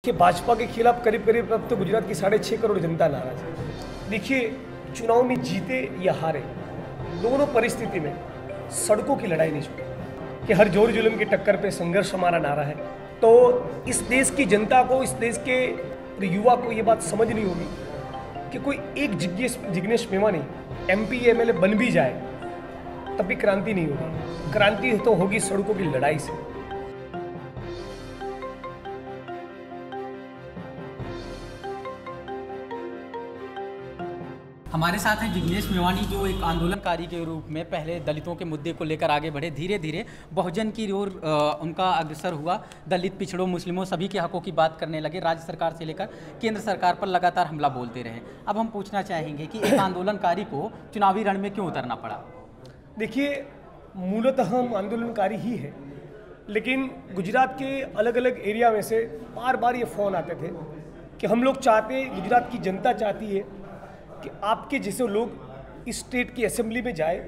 कि भाजपा के खिलाफ करीब करीब अब तो गुजरात की 6.5 करोड़ जनता नाराज है। देखिए, चुनाव में जीते या हारे, दोनों परिस्थिति में सड़कों की लड़ाई नहीं छूटी कि हर जोर जुल्म की टक्कर पे संघर्ष हमारा नारा है। तो इस देश की जनता को, इस देश के युवा को ये बात समझ नहीं होगी कि कोई एक जिग्नेश मेवानी MP MLA बन भी जाए तब भी क्रांति नहीं होगी। क्रांति तो होगी सड़कों की लड़ाई से। हमारे साथ हैं जिग्नेश मेवानी, जो एक आंदोलनकारी के रूप में पहले दलितों के मुद्दे को लेकर आगे बढ़े, धीरे धीरे बहुजन की ओर उनका अग्रसर हुआ, दलित, पिछड़ों, मुस्लिमों सभी के हकों की बात करने लगे, राज्य सरकार से लेकर केंद्र सरकार पर लगातार हमला बोलते रहे। अब हम पूछना चाहेंगे कि एक आंदोलनकारी को चुनावी रण में क्यों उतरना पड़ा? देखिए, मूलतः हम आंदोलनकारी ही है, लेकिन गुजरात के अलग अलग एरिया में से बार बार ये फ़ोन आते थे कि हम लोग चाहते, गुजरात की जनता चाहती है कि आपके जैसे लोग इस स्टेट की असेंबली में जाए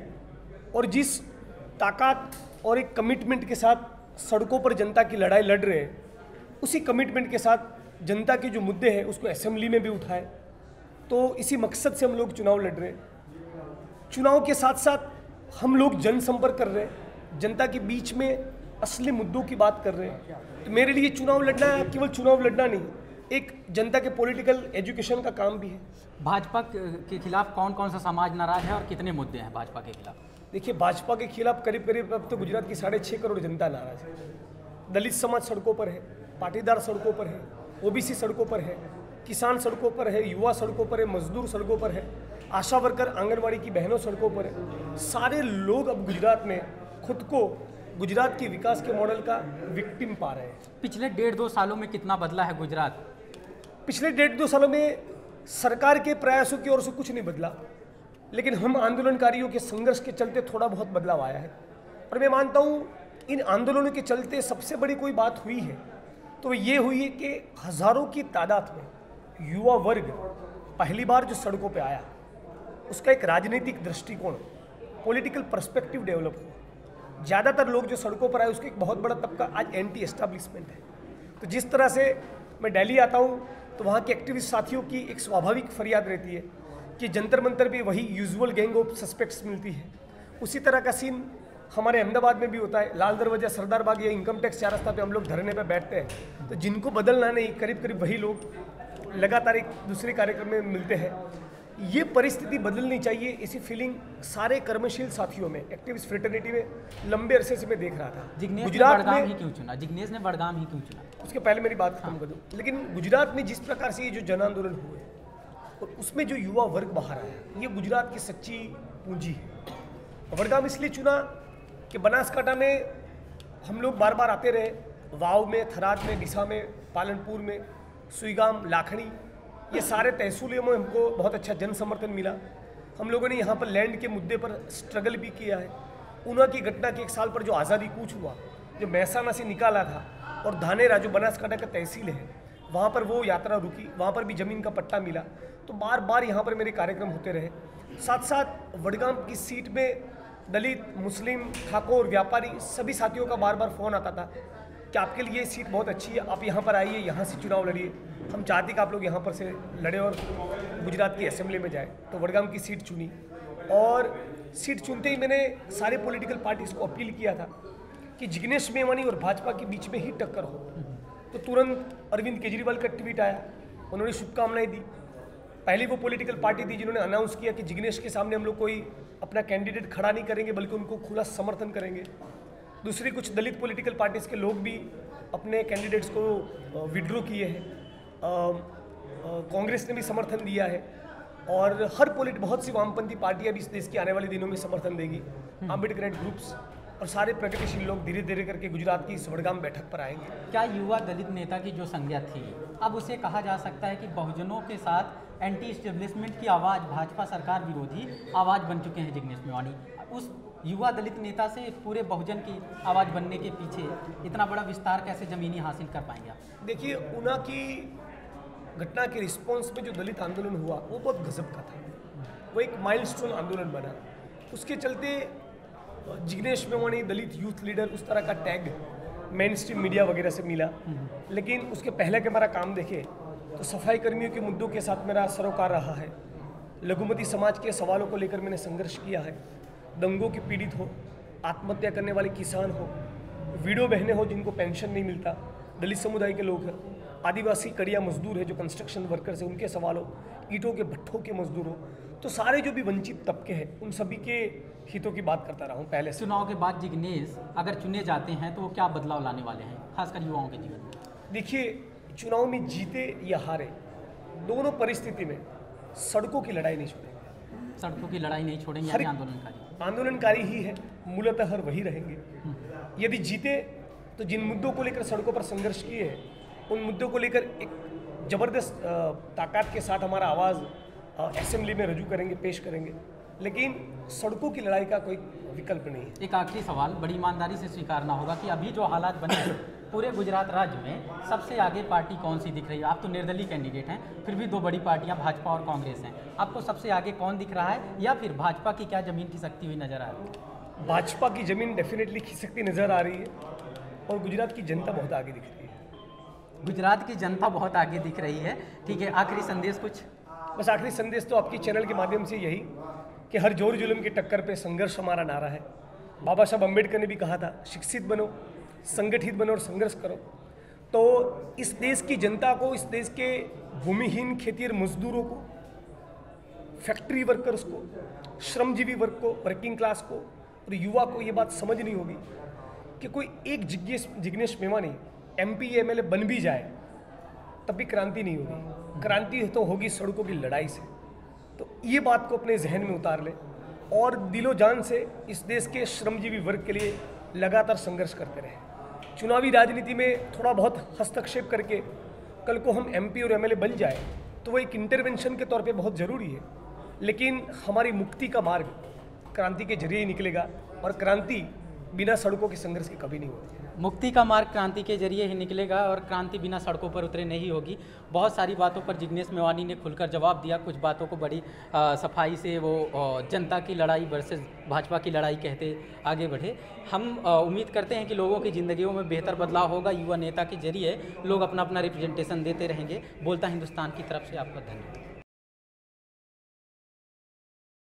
और जिस ताकत और एक कमिटमेंट के साथ सड़कों पर जनता की लड़ाई लड़ रहे हैं, उसी कमिटमेंट के साथ जनता के जो मुद्दे हैं उसको असेंबली में भी उठाए। तो इसी मकसद से हम लोग चुनाव लड़ रहे हैं। चुनाव के साथ साथ हम लोग जनसंपर्क कर रहे हैं, जनता के बीच में असली मुद्दों की बात कर रहे हैं। तो मेरे लिए चुनाव लड़ना केवल चुनाव लड़ना नहीं, एक जनता के पॉलिटिकल एजुकेशन का काम भी है। भाजपा के खिलाफ कौन कौन सा समाज नाराज है और कितने मुद्दे हैं भाजपा के खिलाफ? देखिए, भाजपा के खिलाफ करीब करीब अब तो गुजरात की 6.5 करोड़ जनता नाराज है। दलित समाज सड़कों पर है, पाटीदार सड़कों पर है, OBC सड़कों पर है, किसान सड़कों पर है, युवा सड़कों पर है, मजदूर सड़कों पर है, आशा वर्कर, आंगनबाड़ी की बहनों सड़कों पर है। सारे लोग अब गुजरात में खुद को गुजरात के विकास के मॉडल का विक्टिम पा रहे हैं। पिछले 1.5-2 सालों में कितना बदला है गुजरात? पिछले 1.5-2 सालों में सरकार के प्रयासों की ओर से कुछ नहीं बदला, लेकिन हम आंदोलनकारियों के संघर्ष के चलते थोड़ा बहुत बदलाव आया है। और मैं मानता हूँ इन आंदोलनों के चलते सबसे बड़ी कोई बात हुई है तो ये हुई है कि हज़ारों की तादाद में युवा वर्ग पहली बार जो सड़कों पे आया, उसका एक राजनीतिक दृष्टिकोण, पॉलिटिकल पर्सपेक्टिव डेवलप हुआ। ज़्यादातर लोग जो सड़कों पर आए उसका एक बहुत बड़ा तबका आज एंटी एस्टैब्लिशमेंट है। तो जिस तरह से मैं दिल्ली आता हूँ तो वहाँ के एक्टिविस्ट साथियों की एक स्वाभाविक फरियाद रहती है कि जंतर मंतर भी वही यूजुअल गैंग ऑफ सस्पेक्ट्स मिलती है। उसी तरह का सीन हमारे अहमदाबाद में भी होता है। लाल दरवाजा, सरदार बाग या इनकम टैक्स 4 रास्ता पे हम लोग धरने पे बैठते हैं, तो जिनको बदलना नहीं, करीब करीब वही लोग लगातार एक दूसरे कार्यक्रम में मिलते हैं। ये परिस्थिति बदलनी चाहिए, ऐसी फीलिंग सारे कर्मशील साथियों में, एक्टिविस्ट फ्रेटर्निटी में लंबे अरसे से मैं देख रहा था। गुजरात में ही क्यों चुना? जिग्नेश ने बड़गाम ही क्यों चुना? उसके पहले मेरी बात खत्म कर दूं। लेकिन गुजरात में जिस प्रकार से ये जो जन आंदोलन हुए और उसमें जो युवा वर्ग बाहर आया, ये गुजरात की सच्ची पूंजी है। वडगाम इसलिए चुना कि बनासकांठा में हम लोग बार बार आते रहे, वाव में, थराद में, डिसा में, पालनपुर में, सुईगाम, लाखनी, ये सारे तहसीलों में हमको बहुत अच्छा जन समर्थन मिला। हम लोगों ने यहाँ पर लैंड के मुद्दे पर स्ट्रगल भी किया है। ऊना की घटना के 1 साल पर जो आज़ादी कूच हुआ, जो महसाना से निकाला था, और धानेरा जो बनासकांठा का तहसील है, वहाँ पर वो यात्रा रुकी, वहाँ पर भी ज़मीन का पट्टा मिला। तो बार बार यहाँ पर मेरे कार्यक्रम होते रहे। साथ साथ वडगाम की सीट में दलित, मुस्लिम, ठाकुर, व्यापारी सभी साथियों का बार बार फ़ोन आता था कि आपके लिए सीट बहुत अच्छी है, आप यहाँ पर आइए, यहाँ से चुनाव लड़िए। हम चाहते कि आप लोग यहाँ पर से लड़े और गुजरात की असेंबली में जाए। तो वडगाम की सीट चुनी, और सीट चुनते ही मैंने सारे पॉलिटिकल पार्टीज़ को अपील किया था कि जिग्नेश मेवानी और भाजपा के बीच में ही टक्कर हो। तो तुरंत अरविंद केजरीवाल का ट्वीट आया, उन्होंने शुभकामनाएं दी। पहली वो पॉलिटिकल पार्टी थी जिन्होंने अनाउंस किया कि जिग्नेश के सामने हम लोग कोई अपना कैंडिडेट खड़ा नहीं करेंगे, बल्कि उनको खुला समर्थन करेंगे। दूसरी कुछ दलित पॉलिटिकल पार्टीज़ के लोग भी अपने कैंडिडेट्स को विड्रॉ किए हैं। कांग्रेस ने भी समर्थन दिया है, और बहुत सी वामपंथी पार्टियां भी इस देश के आने वाले दिनों में समर्थन देगी। अम्बेडकरेट ग्रुप्स और सारे प्रगतिशील लोग धीरे धीरे करके गुजरात की इस वडगाम बैठक पर आएंगे। क्या युवा दलित नेता की जो संज्ञा थी, अब उसे कहा जा सकता है कि बहुजनों के साथ एंटी एस्टेब्लिशमेंट की आवाज़, भाजपा सरकार विरोधी आवाज़ बन चुके हैं जिग्नेश मेवानी? उस युवा दलित नेता से पूरे बहुजन की आवाज़ बनने के पीछे इतना बड़ा विस्तार कैसे ज़मीनी हासिल कर पाएंगे आप? देखिए, ऊना की घटना के रिस्पॉन्स में जो दलित आंदोलन हुआ वो बहुत गजब का था। वो एक माइलस्टोन आंदोलन बना। उसके चलते जिग्नेश मेवानी दलित यूथ लीडर, उस तरह का टैग मेन स्ट्रीम मीडिया वगैरह से मिला, लेकिन उसके पहले के हमारा काम देखें तो सफाई कर्मियों के मुद्दों के साथ मेरा सरोकार रहा है। लघुमती समाज के सवालों को लेकर मैंने संघर्ष किया है। दंगों की पीड़ित हो, आत्महत्या करने वाले किसान हो, विडो बहनें हो जिनको पेंशन नहीं मिलता, दलित समुदाय के लोग हैं, आदिवासी कड़िया मजदूर है जो कंस्ट्रक्शन वर्कर्स हैं, उनके सवाल हो, ईंटों के भट्ठों के मजदूर हो, तो सारे जो भी वंचित तबके हैं उन सभी के हितों की बात करता रहा हूँ पहले से। चुनाव के बाद जिग्नेश अगर चुने जाते हैं तो वो क्या बदलाव लाने वाले हैं, खासकर युवाओं के जीवन में? देखिए, चुनाव में जीते या हारे, दोनों परिस्थिति में सड़कों की लड़ाई नहीं छोड़ेंगे। सड़कों की लड़ाई नहीं छोड़ेंगे हर यानी आंदोलनकारी? आंदोलनकारी ही है, मूलतः हर वही रहेंगे। यदि जीते तो जिन मुद्दों को लेकर सड़कों पर संघर्ष किए हैं उन मुद्दों को लेकर एक ज़बरदस्त ताकत के साथ हमारा आवाज़ असेंबली में रजू करेंगे, पेश करेंगे, लेकिन सड़कों की लड़ाई का कोई विकल्प नहीं है। एक आखिरी सवाल, बड़ी ईमानदारी से स्वीकारना होगा कि अभी जो हालात बने हैं पूरे गुजरात राज्य में सबसे आगे पार्टी कौन सी दिख रही है? आप तो निर्दलीय कैंडिडेट हैं, फिर भी दो बड़ी पार्टियां भाजपा और कांग्रेस हैं, आपको सबसे आगे कौन दिख रहा है, या फिर भाजपा की क्या ज़मीन खिसकती हुई नजर आ रही है? भाजपा की ज़मीन डेफिनेटली खिसकती नज़र आ रही है और गुजरात की जनता बहुत आगे दिख रही है। गुजरात की जनता बहुत आगे दिख रही है। ठीक है, आखिरी संदेश कुछ? बस आखिरी संदेश तो आपकी चैनल के माध्यम से यही कि हर जोर जुल्म की टक्कर पे संघर्ष हमारा नारा है। बाबा साहब अम्बेडकर ने भी कहा था, शिक्षित बनो, संगठित बनो और संघर्ष करो। तो इस देश की जनता को, इस देश के भूमिहीन खेतीहर मजदूरों को, फैक्ट्री वर्कर्स को, श्रमजीवी वर्ग को, वर्किंग क्लास को और युवा को ये बात समझनी होगी कि कोई एक जिग्नेश मेवानी MP MLA बन भी जाए तब भी क्रांति नहीं होगी। क्रांति तो होगी सड़कों की लड़ाई से। तो ये बात को अपने जहन में उतार ले और दिलो जान से इस देश के श्रमजीवी वर्ग के लिए लगातार संघर्ष करते रहे। चुनावी राजनीति में थोड़ा बहुत हस्तक्षेप करके कल को हम MP और MLA बन जाए तो वो एक इंटरवेंशन के तौर पे बहुत ज़रूरी है, लेकिन हमारी मुक्ति का मार्ग क्रांति के जरिए ही निकलेगा और क्रांति बिना सड़कों के संघर्ष के कभी नहीं होती है। मुक्ति का मार्ग क्रांति के जरिए ही निकलेगा और क्रांति बिना सड़कों पर उतरे नहीं होगी। बहुत सारी बातों पर जिग्नेश मेवानी ने खुलकर जवाब दिया, कुछ बातों को बड़ी सफाई से वो जनता की लड़ाई वर्सेस भाजपा की लड़ाई कहते आगे बढ़े। हम उम्मीद करते हैं कि लोगों की ज़िंदगियों में बेहतर बदलाव होगा। युवा नेता के जरिए लोग अपना अपना रिप्रेजेंटेशन देते रहेंगे। बोलता हिंदुस्तान की तरफ से आपका धन्यवाद।